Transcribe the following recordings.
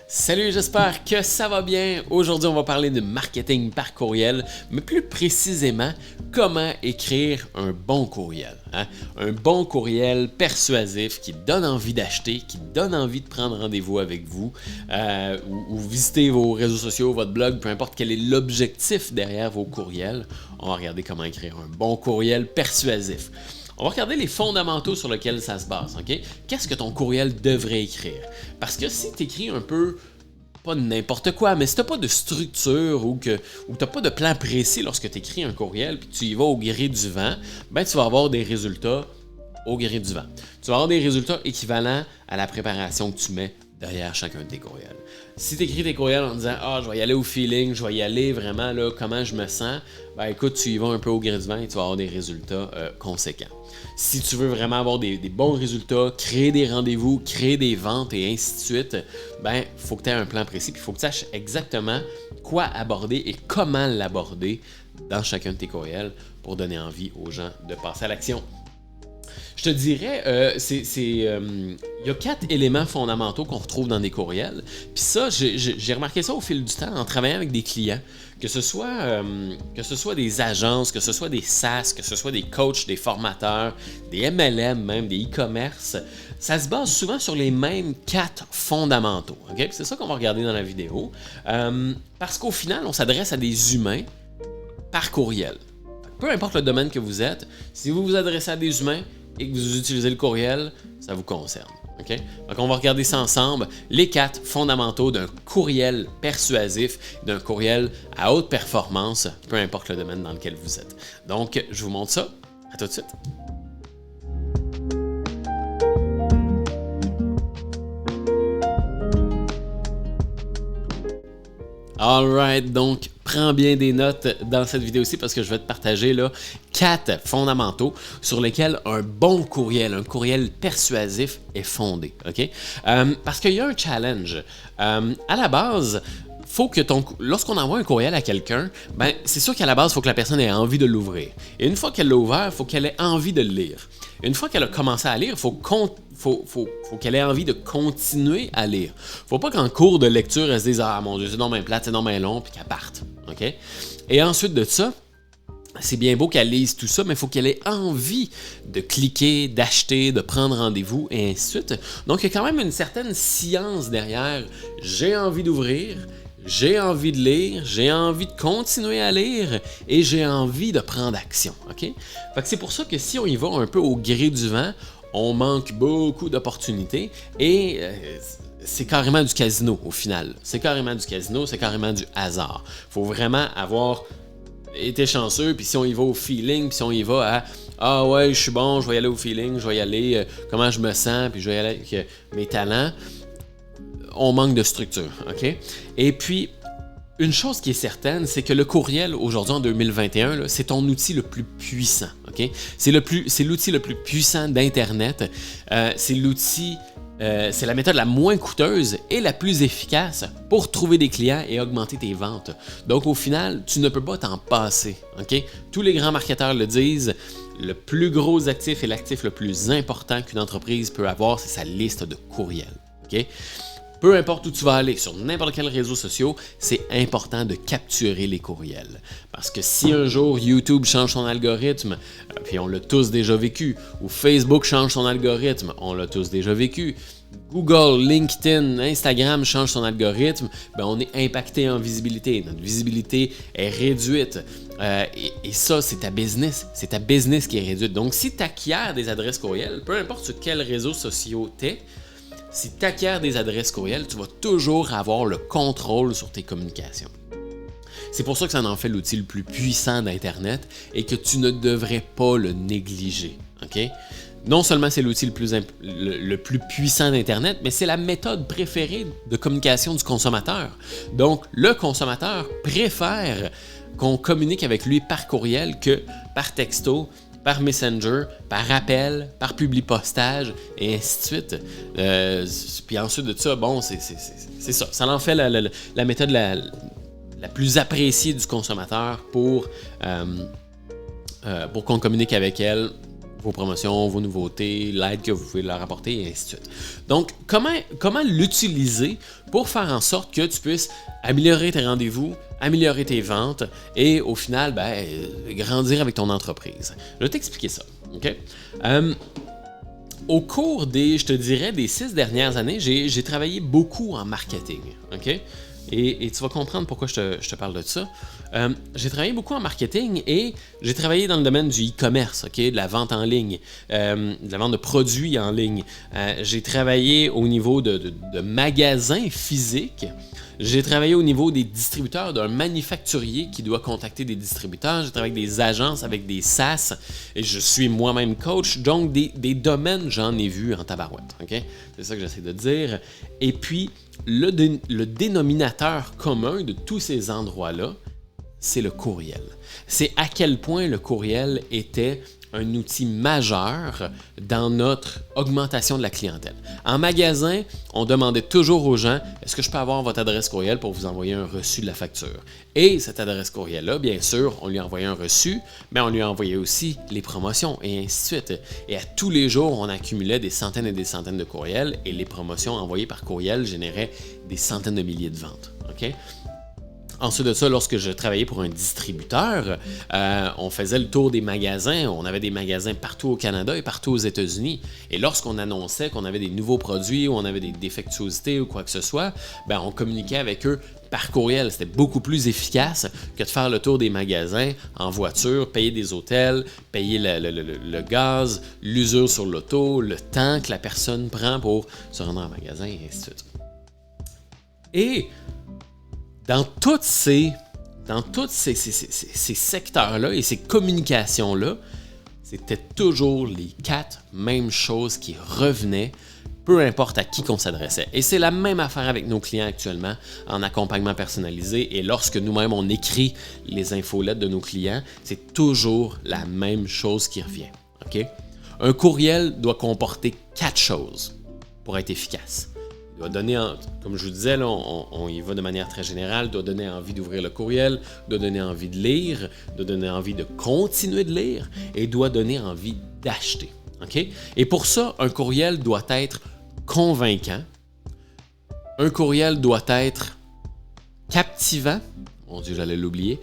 Salut, j'espère que ça va bien. Aujourd'hui, on va parler de marketing par courriel, mais plus précisément, comment écrire un bon courriel. Un bon courriel persuasif qui donne envie d'acheter, qui donne envie de prendre rendez-vous avec vous ou visiter vos réseaux sociaux, votre blog, peu importe quel est l'objectif derrière vos courriels. On va regarder comment écrire un bon courriel persuasif. On va regarder les fondamentaux sur lesquels ça se base, OK? Qu'est-ce que ton courriel devrait écrire? Parce que si tu écris un peu, pas n'importe quoi, mais si tu n'as pas de structure ou tu n'as pas de plan précis lorsque tu écris un courriel puis tu y vas au gré du vent, ben tu vas avoir des résultats au gré du vent. Tu vas avoir des résultats équivalents à la préparation que tu mets derrière chacun de tes courriels. Si tu écris tes courriels en disant « Ah, je vais y aller au feeling, je vais y aller vraiment là, comment je me sens », ben écoute, tu y vas un peu au gré du vent et tu vas avoir des résultats conséquents. Si tu veux vraiment avoir des bons résultats, créer des rendez-vous, créer des ventes et ainsi de suite, ben il faut que tu aies un plan précis, puis il faut que tu saches exactement quoi aborder et comment l'aborder dans chacun de tes courriels pour donner envie aux gens de passer à l'action. Je te dirais, il y a 4 éléments fondamentaux qu'on retrouve dans des courriels. Puis ça, j'ai remarqué ça au fil du temps en travaillant avec des clients, que ce soit des agences, que ce soit des SaaS, que ce soit des coachs, des formateurs, des MLM même, des e-commerce. Ça se base souvent sur les mêmes 4 fondamentaux. Okay? C'est ça qu'on va regarder dans la vidéo. Parce qu'au final, on s'adresse à des humains par courriel. Peu importe le domaine que vous êtes, si vous vous adressez à des humains et que vous utilisez le courriel, ça vous concerne. Okay? Donc, on va regarder ça ensemble, les 4 fondamentaux d'un courriel persuasif, d'un courriel à haute performance, peu importe le domaine dans lequel vous êtes. Donc, je vous montre ça. À tout de suite. Alright, donc prends bien des notes dans cette vidéo-ci parce que je vais te partager là 4 fondamentaux sur lesquels un bon courriel, un courriel persuasif est fondé. Okay? Parce qu'il y a un challenge. À la base, faut que lorsqu'on envoie un courriel à quelqu'un, ben, c'est sûr qu'à la base, il faut que la personne ait envie de l'ouvrir. Et une fois qu'elle l'a ouvert, il faut qu'elle ait envie de le lire. Une fois qu'elle a commencé à lire, il faut qu'elle ait envie de continuer à lire. Faut pas qu'en cours de lecture, elle se dise « Ah mon Dieu, c'est non bien plate, c'est non bien long », puis qu'elle parte. Okay? Et ensuite de ça, c'est bien beau qu'elle lise tout ça, mais il faut qu'elle ait envie de cliquer, d'acheter, de prendre rendez-vous, et ainsi de suite. Donc, il y a quand même une certaine science derrière. J'ai envie d'ouvrir, j'ai envie de lire, j'ai envie de continuer à lire et j'ai envie de prendre action. Okay? Fait que c'est pour ça que si on y va un peu au gré du vent, on manque beaucoup d'opportunités et c'est carrément du casino au final. C'est carrément du casino, c'est carrément du hasard. Il faut vraiment avoir été chanceux, puis si on y va au feeling, puis si on y va à « Ah ouais, je suis bon, je vais y aller au feeling, je vais y aller comment je me sens, puis je vais y aller avec mes talents », on manque de structure, OK? Et puis, une chose qui est certaine, c'est que le courriel, aujourd'hui en 2021, là, c'est ton outil le plus puissant, OK? C'est l'outil le plus puissant d'Internet. C'est la méthode la moins coûteuse et la plus efficace pour trouver des clients et augmenter tes ventes. Donc, au final, tu ne peux pas t'en passer, OK? Tous les grands marketeurs le disent, le plus gros actif et l'actif le plus important qu'une entreprise peut avoir, c'est sa liste de courriels, OK? Peu importe où tu vas aller, sur n'importe quel réseau social, c'est important de capturer les courriels. Parce que si un jour YouTube change son algorithme, puis on l'a tous déjà vécu, ou Facebook change son algorithme, on l'a tous déjà vécu, Google, LinkedIn, Instagram change son algorithme, ben on est impacté en visibilité. Notre visibilité est réduite. Et ça, c'est ta business. C'est ta business qui est réduite. Donc, si tu acquiers des adresses courriels, peu importe sur quel réseau social tu es, si tu acquiers des adresses courriels, tu vas toujours avoir le contrôle sur tes communications. C'est pour ça que ça en fait l'outil le plus puissant d'Internet et que tu ne devrais pas le négliger. Okay? Non seulement c'est l'outil le plus puissant d'Internet, mais c'est la méthode préférée de communication du consommateur. Donc, le consommateur préfère qu'on communique avec lui par courriel que par texto, par Messenger, par appel, par publipostage, et ainsi de suite. Puis ensuite de ça, bon, c'est ça. Ça en fait la méthode la plus appréciée du consommateur pour qu'on communique avec elle vos promotions, vos nouveautés, l'aide que vous pouvez leur apporter, et ainsi de suite. Donc, comment l'utiliser pour faire en sorte que tu puisses améliorer tes rendez-vous, améliorer tes ventes et au final, grandir avec ton entreprise. Je vais t'expliquer ça. OK? Au cours des 6 dernières années, j'ai travaillé beaucoup en marketing. OK? Et tu vas comprendre pourquoi je te parle de ça. J'ai travaillé beaucoup en marketing et j'ai travaillé dans le domaine du e-commerce, okay? De la vente en ligne, de la vente de produits en ligne. J'ai travaillé au niveau de magasins physiques. J'ai travaillé au niveau des distributeurs, d'un manufacturier qui doit contacter des distributeurs. J'ai travaillé avec des agences, avec des SaaS. Et je suis moi-même coach. Donc, des domaines, j'en ai vu en tabarouette. Okay? C'est ça que j'essaie de dire. Et puis, le dénominateur commun de tous ces endroits-là, c'est le courriel. C'est à quel point le courriel était un outil majeur dans notre augmentation de la clientèle. En magasin, on demandait toujours aux gens « Est-ce que je peux avoir votre adresse courriel pour vous envoyer un reçu de la facture? » Et cette adresse courriel-là, bien sûr, on lui envoyait un reçu, mais on lui envoyait aussi les promotions et ainsi de suite. Et à tous les jours, on accumulait des centaines et des centaines de courriels et les promotions envoyées par courriel généraient des centaines de milliers de ventes. OK? Ensuite de ça, lorsque je travaillais pour un distributeur, on faisait le tour des magasins. On avait des magasins partout au Canada et partout aux États-Unis. Et lorsqu'on annonçait qu'on avait des nouveaux produits ou on avait des défectuosités ou quoi que ce soit, on communiquait avec eux par courriel. C'était beaucoup plus efficace que de faire le tour des magasins en voiture, payer des hôtels, payer le gaz, l'usure sur l'auto, le temps que la personne prend pour se rendre en magasin et ainsi de suite. Et dans tous ces secteurs-là et ces communications-là, c'était toujours les 4 mêmes choses qui revenaient, peu importe à qui qu'on s'adressait. Et c'est la même affaire avec nos clients actuellement en accompagnement personnalisé. Et lorsque nous-mêmes, on écrit les infolettes de nos clients, c'est toujours la même chose qui revient. OK? Un courriel doit comporter 4 choses pour être efficace. Il doit donner, comme je vous disais, là, on y va de manière très générale, doit donner envie d'ouvrir le courriel, doit donner envie de lire, doit donner envie de continuer de lire et doit donner envie d'acheter. Okay? Et pour ça, un courriel doit être convaincant, un courriel doit être captivant, mon Dieu, j'allais l'oublier,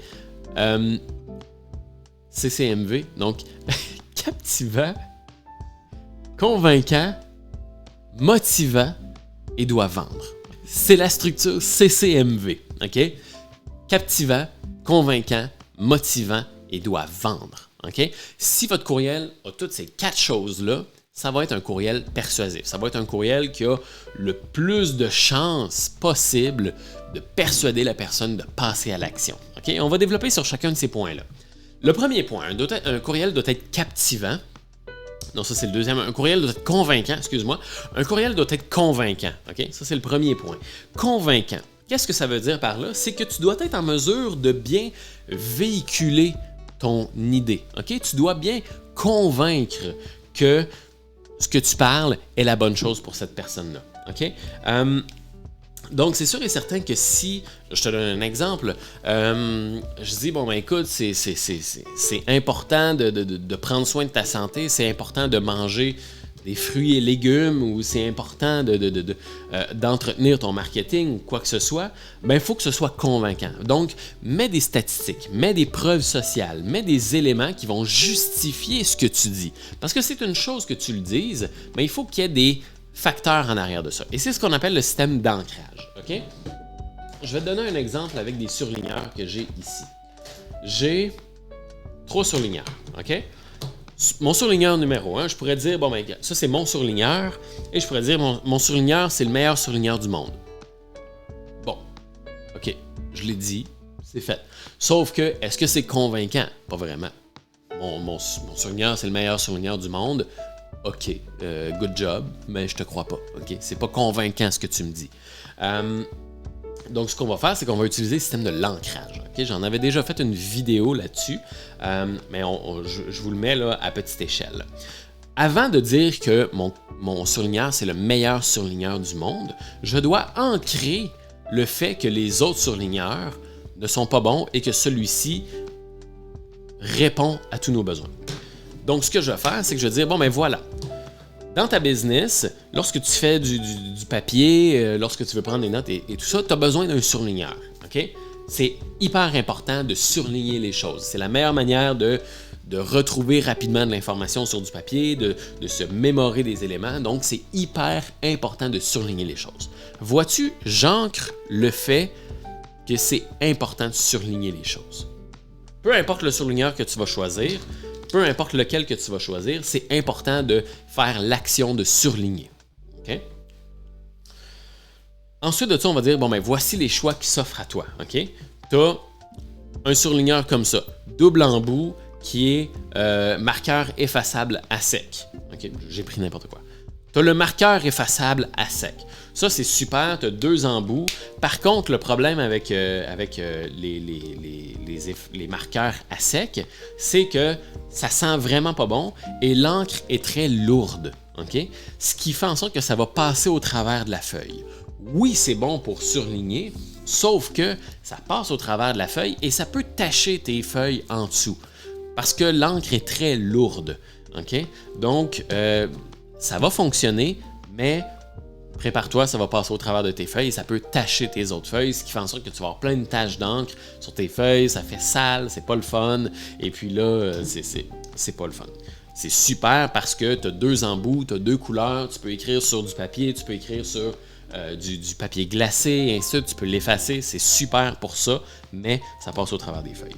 CCMV, donc captivant, convaincant, motivant, et doit vendre. C'est la structure CCMV, OK? Captivant, convaincant, motivant et doit vendre, OK? Si votre courriel a toutes ces 4 choses-là, ça va être un courriel persuasif. Ça va être un courriel qui a le plus de chances possible de persuader la personne de passer à l'action, OK? On va développer sur chacun de ces points-là. Le premier point, un courriel doit être captivant. Non, ça c'est le deuxième. Un courriel doit être convaincant, excuse-moi. Un courriel doit être convaincant, OK? Ça c'est le premier point. Convaincant. Qu'est-ce que ça veut dire par là? C'est que tu dois être en mesure de bien véhiculer ton idée, OK? Tu dois bien convaincre que ce que tu parles est la bonne chose pour cette personne-là, OK? Donc, c'est sûr et certain que si, je te donne un exemple, je dis, écoute, c'est important de prendre soin de ta santé, c'est important de manger des fruits et légumes ou c'est important d'entretenir ton marketing ou quoi que ce soit, il faut que ce soit convaincant. Donc, mets des statistiques, mets des preuves sociales, mets des éléments qui vont justifier ce que tu dis. Parce que c'est une chose que tu le dises, mais il faut qu'il y ait des facteurs en arrière de ça. Et c'est ce qu'on appelle le système d'ancrage. OK? Je vais te donner un exemple avec des surligneurs que j'ai ici. J'ai 3 surligneurs. OK? Mon surligneur numéro 1, je pourrais dire, ça c'est mon surligneur, et je pourrais dire, mon surligneur, c'est le meilleur surligneur du monde. Bon, OK, je l'ai dit, c'est fait. Sauf que, est-ce que c'est convaincant? Pas vraiment. Mon surligneur, c'est le meilleur surligneur du monde. OK, good job, mais je te crois pas. OK, c'est pas convaincant ce que tu me dis. Donc, ce qu'on va faire, c'est qu'on va utiliser le système de l'ancrage. Okay? J'en avais déjà fait une vidéo là-dessus, mais je vous le mets là, à petite échelle. Avant de dire que mon surligneur, c'est le meilleur surligneur du monde, je dois ancrer le fait que les autres surligneurs ne sont pas bons et que celui-ci répond à tous nos besoins. Donc, ce que je vais faire, c'est que je vais dire, bon, ben voilà, dans ta business, lorsque tu fais du papier, lorsque tu veux prendre des notes et tout ça, tu as besoin d'un surligneur. OK? C'est hyper important de surligner les choses. C'est la meilleure manière de retrouver rapidement de l'information sur du papier, de se mémorer des éléments. Donc, c'est hyper important de surligner les choses. Vois-tu, j'ancre le fait que c'est important de surligner les choses. Peu importe le surligneur que tu vas choisir, peu importe lequel que tu vas choisir, c'est important de faire l'action de surligner. OK? Ensuite de ça, on va dire, bon, ben voici les choix qui s'offrent à toi. OK? Tu as un surligneur comme ça, double embout, qui est marqueur effaçable à sec. OK? J'ai pris n'importe quoi. Tu as le marqueur effaçable à sec. Ça, c'est super, tu as 2 embouts. Par contre, le problème avec les marqueurs à sec, c'est que ça sent vraiment pas bon et l'encre est très lourde. Okay? Ce qui fait en sorte que ça va passer au travers de la feuille. Oui, c'est bon pour surligner, sauf que ça passe au travers de la feuille et ça peut tacher tes feuilles en dessous parce que l'encre est très lourde. Okay? Donc, ça va fonctionner, mais prépare-toi, ça va passer au travers de tes feuilles et ça peut tacher tes autres feuilles, ce qui fait en sorte que tu vas avoir plein de taches d'encre sur tes feuilles, ça fait sale, c'est pas le fun, et puis là, c'est pas le fun. C'est super parce que tu as 2 embouts, tu as 2 couleurs, tu peux écrire sur du papier, tu peux écrire sur du papier glacé, et ainsi de suite, tu peux l'effacer, c'est super pour ça, mais ça passe au travers des feuilles.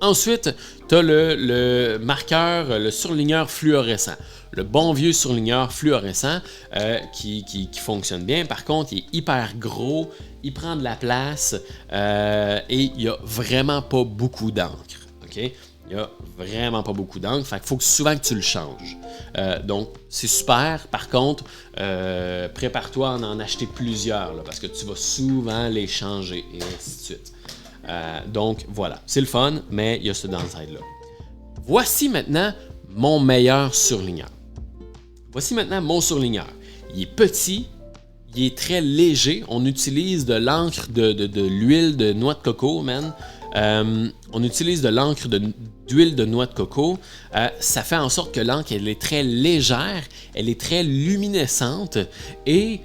Ensuite, tu as le marqueur, le surligneur fluorescent. Le bon vieux surligneur fluorescent qui fonctionne bien. Par contre, il est hyper gros, il prend de la place et il n'y a vraiment pas beaucoup d'encre. Okay? Il n'y a vraiment pas beaucoup d'encre. Fait qu'il faut souvent que tu le changes. Donc, c'est super. Par contre, prépare-toi à en acheter plusieurs là, parce que tu vas souvent les changer et ainsi de suite. Donc, voilà. C'est le fun, mais il y a ce downside-là. Voici maintenant mon meilleur surligneur. Voici maintenant mon surligneur. Il est petit, il est très léger. On utilise de l'encre de l'huile de noix de coco, man. On utilise de l'encre d'huile de noix de coco. Ça fait en sorte que l'encre elle est très légère, elle est très luminescente et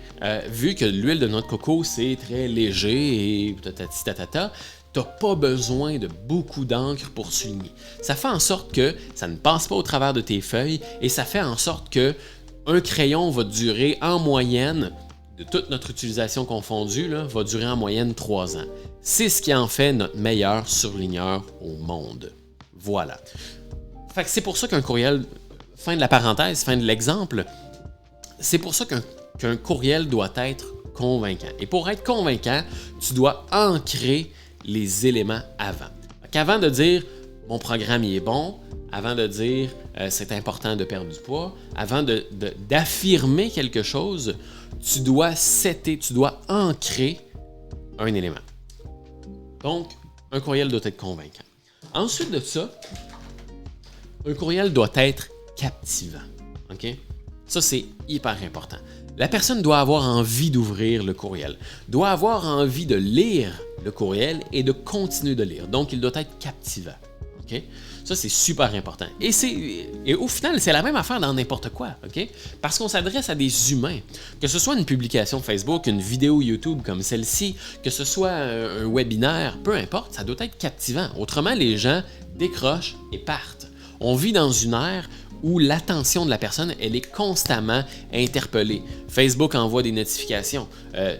vu que l'huile de noix de coco c'est très léger et tatata, tu n'as pas besoin de beaucoup d'encre pour souligner. Ça fait en sorte que ça ne passe pas au travers de tes feuilles et ça fait en sorte que un crayon va durer en moyenne, de toute notre utilisation confondue, là, va durer en moyenne 3 ans. C'est ce qui en fait notre meilleur surligneur au monde. Voilà. Fait que c'est pour ça qu'un courriel, fin de la parenthèse, fin de l'exemple, c'est pour ça qu'un courriel doit être convaincant. Et pour être convaincant, tu dois ancrer les éléments avant. Qu'avant de dire mon programme il est bon, avant de dire c'est important de perdre du poids, avant d'affirmer quelque chose, tu dois setter, tu dois ancrer un élément. Donc, un courriel doit être convaincant. Ensuite de ça, un courriel doit être captivant. OK? Ça, c'est hyper important. La personne doit avoir envie d'ouvrir le courriel, doit avoir envie de lire le courriel et de continuer de lire. Donc, il doit être captivant. Okay? Ça, c'est super important. Et au final, c'est la même affaire dans n'importe quoi. Okay? Parce qu'on s'adresse à des humains. Que ce soit une publication Facebook, une vidéo YouTube comme celle-ci, que ce soit un webinaire, peu importe, ça doit être captivant. Autrement, les gens décrochent et partent. On vit dans une ère où l'attention de la personne, elle est constamment interpellée. Facebook envoie des notifications,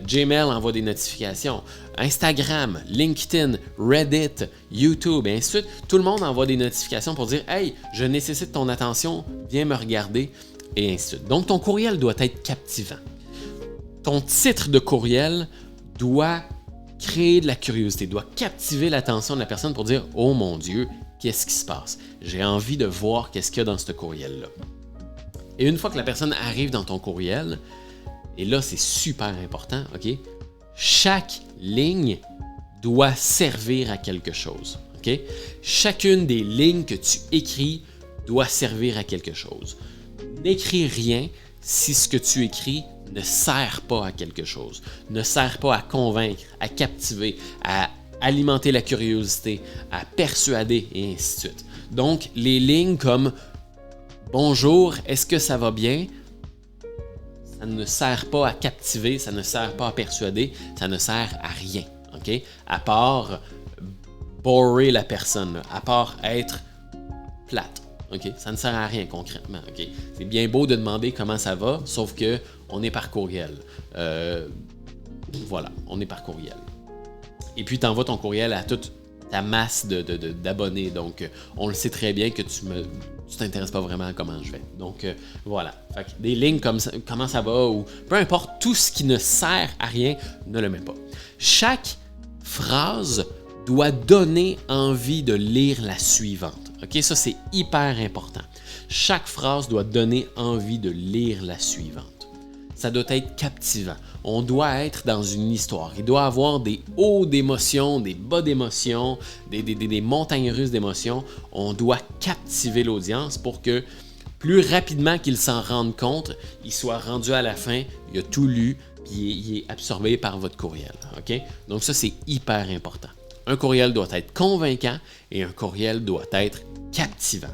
Gmail envoie des notifications, Instagram, LinkedIn, Reddit, YouTube, et ainsi de suite. Tout le monde envoie des notifications pour dire « Hey, je nécessite ton attention, viens me regarder », et ainsi de suite. Donc, ton courriel doit être captivant. Ton titre de courriel doit créer de la curiosité, doit captiver l'attention de la personne pour dire « Oh mon Dieu, qu'est-ce qui se passe? J'ai envie de voir qu'est-ce qu'il y a dans ce courriel-là. » Et une fois que la personne arrive dans ton courriel, et là, c'est super important, OK? Chaque ligne doit servir à quelque chose, OK? Chacune des lignes que tu écris doit servir à quelque chose. N'écris rien si ce que tu écris ne sert pas à quelque chose, ne sert pas à convaincre, à captiver, à alimenter la curiosité, à persuader et ainsi de suite. Donc, les lignes comme bonjour, est-ce que ça va bien? Ça ne sert pas à captiver, ça ne sert pas à persuader, ça ne sert à rien, OK? À part borer la personne, là, à part être plate, OK? Ça ne sert à rien concrètement, OK? C'est bien beau de demander comment ça va, sauf que on est par courriel. Voilà, on est par courriel. Et puis, tu envoies ton courriel à toute ta masse d'abonnés. Donc, on le sait très bien que tu t'intéresses pas vraiment à comment je vais. Donc, voilà. Fait que des lignes comme ça, comment ça va, ou peu importe, tout ce qui ne sert à rien, ne le mets pas. Chaque phrase doit donner envie de lire la suivante. OK? Ça, c'est hyper important. Chaque phrase doit donner envie de lire la suivante. Ça doit être captivant. On doit être dans une histoire. Il doit y avoir des hauts d'émotions, des bas d'émotions, des montagnes russes d'émotions. On doit captiver l'audience pour que plus rapidement qu'ils s'en rendent compte, il soit rendu à la fin, il a tout lu, puis il est absorbé par votre courriel. OK? Donc ça, c'est hyper important. Un courriel doit être convaincant et un courriel doit être captivant.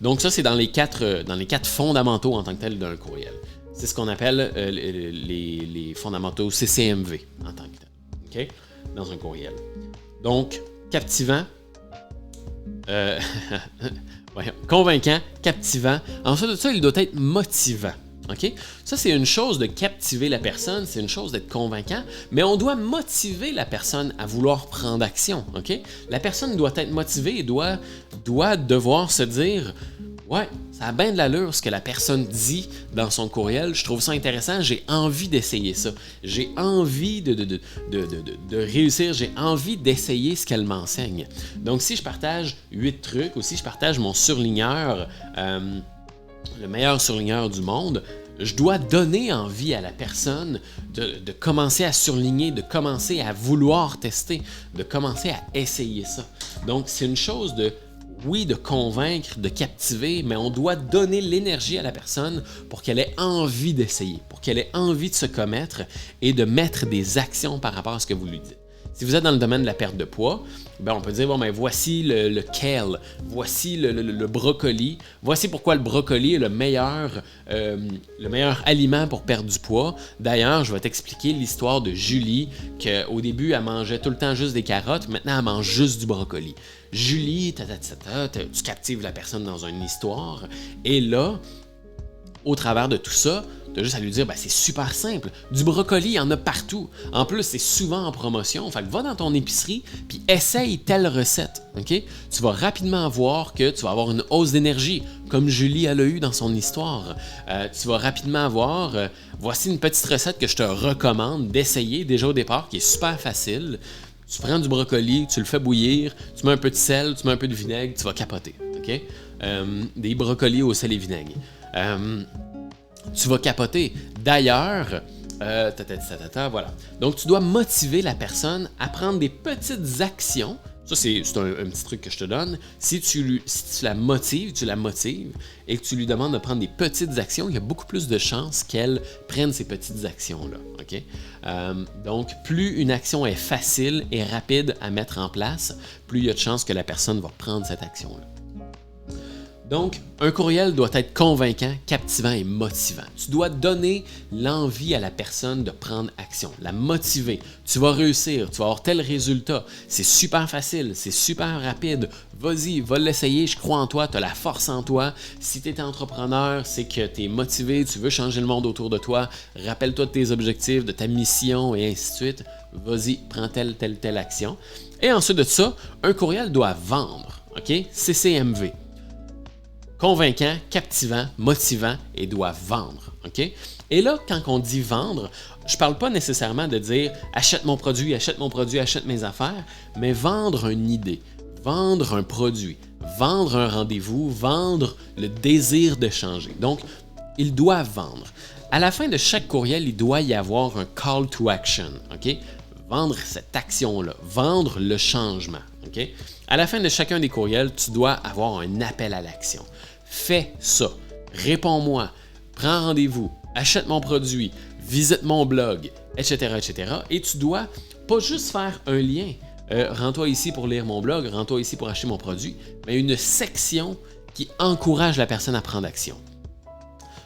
Donc ça, c'est dans les quatre fondamentaux en tant que tel d'un courriel. C'est ce qu'on appelle les fondamentaux CCMV en tant que tel, OK? Dans un courriel. Donc, captivant, convaincant, captivant. Ensuite de ça, il doit être motivant. OK? Ça, c'est une chose de captiver la personne, c'est une chose d'être convaincant, mais on doit motiver la personne à vouloir prendre action. OK? La personne doit être motivée et doit devoir se dire « Ouais, ça a bien de l'allure ce que la personne dit dans son courriel, je trouve ça intéressant, j'ai envie d'essayer ça, j'ai envie de réussir, j'ai envie d'essayer ce qu'elle m'enseigne. » Donc, si je partage 8 trucs ou si je partage mon surligneur, le meilleur surligneur du monde, je dois donner envie à la personne de commencer à surligner, de commencer à vouloir tester, de commencer à essayer ça. Donc, c'est une chose de convaincre, de captiver, mais on doit donner l'énergie à la personne pour qu'elle ait envie d'essayer, pour qu'elle ait envie de se commettre et de mettre des actions par rapport à ce que vous lui dites. Si vous êtes dans le domaine de la perte de poids, ben on peut dire, bon, ben voici le kale, voici le brocoli, voici pourquoi le brocoli est le meilleur aliment pour perdre du poids. D'ailleurs, je vais t'expliquer l'histoire de Julie, qu'au début, elle mangeait tout le temps juste des carottes, maintenant, elle mange juste du brocoli. Julie, tu captives la personne dans une histoire, et là, au travers de tout ça, tu as juste à lui dire, ben, c'est super simple. Du brocoli, il y en a partout. En plus, c'est souvent en promotion. Fait que va dans ton épicerie puis essaye telle recette. Okay? Tu vas rapidement voir que tu vas avoir une hausse d'énergie, comme Julie elle a eu dans son histoire. Tu vas rapidement voir, voici une petite recette que je te recommande d'essayer déjà au départ, qui est super facile. Tu prends du brocoli, tu le fais bouillir, tu mets un peu de sel, tu mets un peu de vinaigre, tu vas capoter. Okay? Des brocolis au sel et vinaigre. Tu vas capoter. D'ailleurs, voilà. Donc, tu dois motiver la personne à prendre des petites actions. Ça, c'est un petit truc que je te donne. Si tu la motives et que tu lui demandes de prendre des petites actions, il y a beaucoup plus de chances qu'elle prenne ces petites actions-là. Okay? Donc, plus une action est facile et rapide à mettre en place, plus il y a de chances que la personne va prendre cette action-là. Donc, un courriel doit être convaincant, captivant et motivant. Tu dois donner l'envie à la personne de prendre action, la motiver. Tu vas réussir, tu vas avoir tel résultat. C'est super facile, c'est super rapide. Vas-y, va l'essayer, je crois en toi, tu as la force en toi. Si tu es entrepreneur, c'est que tu es motivé, tu veux changer le monde autour de toi. Rappelle-toi de tes objectifs, de ta mission et ainsi de suite. Vas-y, prends telle action. Et ensuite de ça, un courriel doit vendre. OK? CCMV. Convaincant, captivant, motivant et doit vendre. OK? Et là, quand on dit vendre, je ne parle pas nécessairement de dire achète mon produit, achète mes affaires, mais vendre une idée, vendre un produit, vendre un rendez-vous, vendre le désir de changer. Donc, il doit vendre. À la fin de chaque courriel, il doit y avoir un call to action. OK? Vendre cette action-là, vendre le changement. Okay? À la fin de chacun des courriels, tu dois avoir un appel à l'action. Fais ça, réponds-moi, prends rendez-vous, achète mon produit, visite mon blog, etc., etc. Et tu dois pas juste faire un lien. Rends-toi ici pour lire mon blog, rends-toi ici pour acheter mon produit, mais une section qui encourage la personne à prendre action.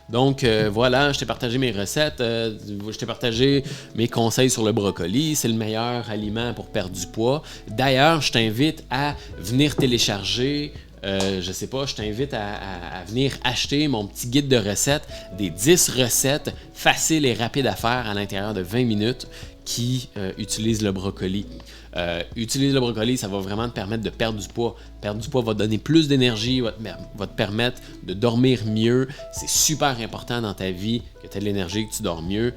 Donc voilà, je t'ai partagé mes recettes, je t'ai partagé mes conseils sur le brocoli, c'est le meilleur aliment pour perdre du poids. D'ailleurs, je t'invite à venir télécharger, je sais pas, je t'invite à venir acheter mon petit guide de recettes, des 10 recettes faciles et rapides à faire à l'intérieur de 20 minutes qui utilisent le brocoli. Utilise le brocoli, ça va vraiment te permettre de perdre du poids. Perdre du poids va te donner plus d'énergie, va te permettre de dormir mieux. C'est super important dans ta vie que tu aies de l'énergie, que tu dors mieux.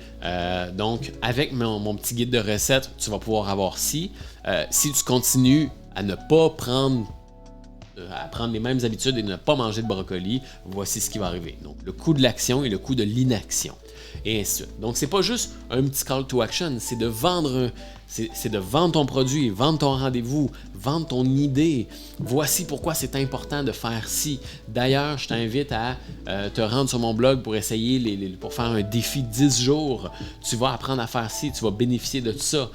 Donc, avec mon petit guide de recettes, tu vas pouvoir avoir si tu continues à ne pas prendre les mêmes habitudes et ne pas manger de brocoli, voici ce qui va arriver. Donc, le coût de l'action et le coût de l'inaction. Et ainsi de suite. Donc, c'est pas juste un petit call to action, c'est de vendre ton produit, vendre ton rendez-vous, vendre ton idée. Voici pourquoi c'est important de faire ci. D'ailleurs, je t'invite à te rendre sur mon blog pour essayer, pour faire un défi 10 jours. Tu vas apprendre à faire ci, tu vas bénéficier de tout ça.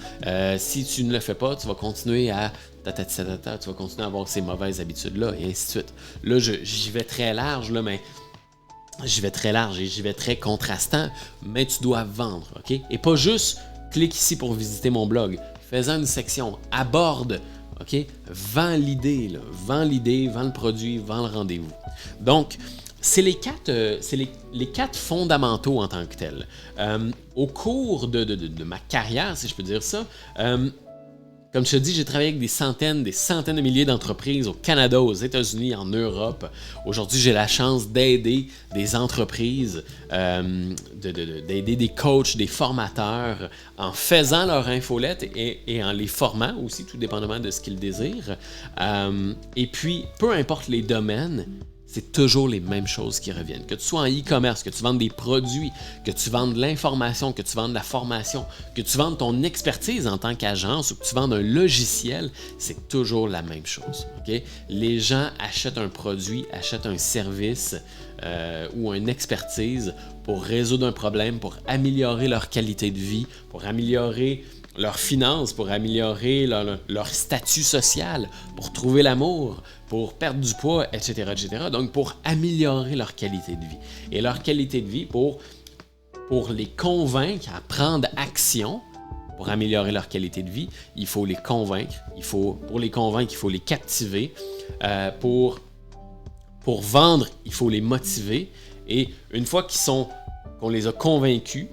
Si tu ne le fais pas, tu vas continuer à tu vas continuer à avoir ces mauvaises habitudes-là, et ainsi de suite. Là, j'y vais très large, là, mais j'y vais très large et j'y vais très contrastant, mais tu dois vendre, OK? Et pas juste, clique ici pour visiter mon blog. Fais-en une section, aborde, OK? Vends l'idée, vends le produit, vends le rendez-vous. Donc, c'est les quatre fondamentaux en tant que tels. Au cours de ma carrière, si je peux dire ça, comme je te dis, j'ai travaillé avec des centaines de milliers d'entreprises au Canada, aux États-Unis, en Europe. Aujourd'hui, j'ai la chance d'aider des entreprises, d'aider des coachs, des formateurs en faisant leur infolette et en les formant aussi, tout dépendamment de ce qu'ils désirent. Et puis, peu importe les domaines, c'est toujours les mêmes choses qui reviennent. Que tu sois en e-commerce, que tu vendes des produits, que tu vendes de l'information, que tu vendes de la formation, que tu vendes ton expertise en tant qu'agence ou que tu vendes un logiciel, c'est toujours la même chose. Okay? Les gens achètent un produit, achètent un service ou une expertise pour résoudre un problème, pour améliorer leur qualité de vie, pour améliorer leurs finances, pour améliorer leur statut social, pour trouver l'amour, pour perdre du poids, etc., etc. Donc, pour améliorer leur qualité de vie. Et leur qualité de vie, pour les convaincre à prendre action, pour améliorer leur qualité de vie, il faut les convaincre. Pour les convaincre, il faut les captiver. Pour vendre, il faut les motiver. Et une fois qu'on les a convaincus,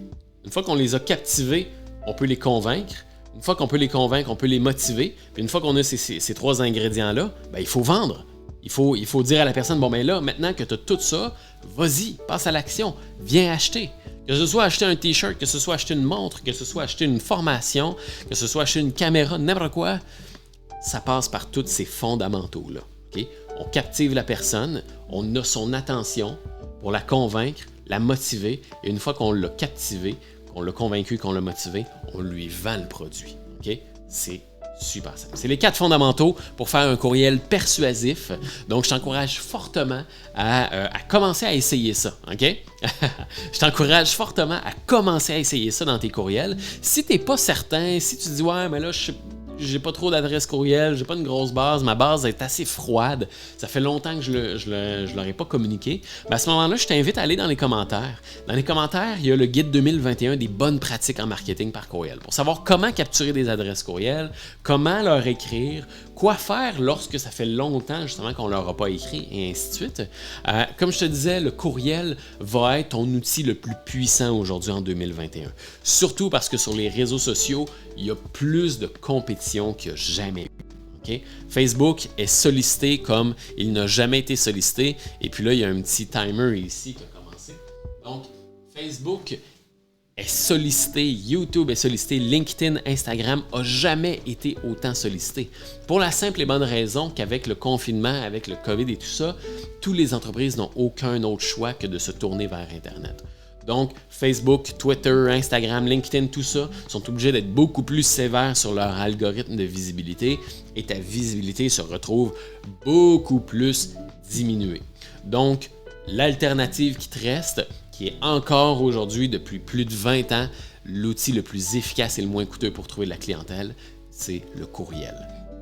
une fois qu'on les a captivés, on peut les convaincre. Une fois qu'on peut les convaincre, on peut les motiver. Puis une fois qu'on a ces trois ingrédients-là, ben, il faut vendre. Il faut dire à la personne, bon ben là, maintenant que tu as tout ça, vas-y, passe à l'action, viens acheter. Que ce soit acheter un t-shirt, que ce soit acheter une montre, que ce soit acheter une formation, que ce soit acheter une caméra, n'importe quoi, ça passe par tous ces fondamentaux-là. Okay? On captive la personne, on a son attention pour la convaincre, la motiver, et une fois qu'on l'a captivé, qu'on l'a convaincu, qu'on l'a motivé, on lui vend le produit. Okay? C'est super simple. C'est les 4 fondamentaux pour faire un courriel persuasif. Donc, je t'encourage fortement à commencer à essayer ça. OK? Je t'encourage fortement à commencer à essayer ça dans tes courriels. Si tu n'es pas certain, si tu dis « Ouais, mais là, j'ai pas trop d'adresse courriel, j'ai pas une grosse base, ma base est assez froide, ça fait longtemps que je leur ai pas communiqué », ben à ce moment-là, je t'invite à aller dans les commentaires. Dans les commentaires, il y a le guide 2021 des bonnes pratiques en marketing par courriel pour savoir comment capturer des adresses courriel, comment leur écrire, quoi faire lorsque ça fait longtemps justement qu'on leur a pas écrit et ainsi de suite. Comme je te disais, le courriel va être ton outil le plus puissant aujourd'hui en 2021. Surtout parce que sur les réseaux sociaux, il y a plus de compétition qu'il n'y a jamais eu. Okay? Facebook est sollicité comme il n'a jamais été sollicité. Et puis là, il y a un petit timer ici qui a commencé. Donc, Facebook est sollicité, YouTube est sollicité, LinkedIn, Instagram n'a jamais été autant sollicité. Pour la simple et bonne raison qu'avec le confinement, avec le COVID et tout ça, toutes les entreprises n'ont aucun autre choix que de se tourner vers Internet. Donc, Facebook, Twitter, Instagram, LinkedIn, tout ça sont obligés d'être beaucoup plus sévères sur leur algorithme de visibilité et ta visibilité se retrouve beaucoup plus diminuée. Donc, l'alternative qui te reste, qui est encore aujourd'hui depuis plus de 20 ans, l'outil le plus efficace et le moins coûteux pour trouver de la clientèle, c'est le courriel.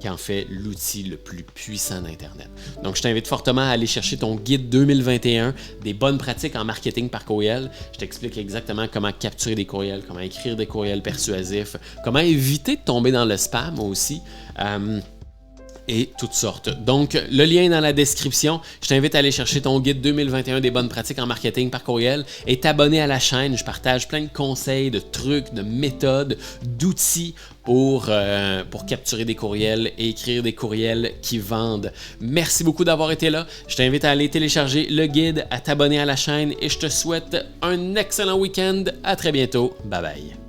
qui en fait l'outil le plus puissant d'Internet. Donc, je t'invite fortement à aller chercher ton guide 2021 des bonnes pratiques en marketing par courriel. Je t'explique exactement comment capturer des courriels, comment écrire des courriels persuasifs, comment éviter de tomber dans le spam aussi. Et toutes sortes. Donc, le lien est dans la description. Je t'invite à aller chercher ton guide 2021 des bonnes pratiques en marketing par courriel et t'abonner à la chaîne. Je partage plein de conseils, de trucs, de méthodes, d'outils pour capturer des courriels et écrire des courriels qui vendent. Merci beaucoup d'avoir été là. Je t'invite à aller télécharger le guide, à t'abonner à la chaîne et je te souhaite un excellent week-end. À très bientôt. Bye bye.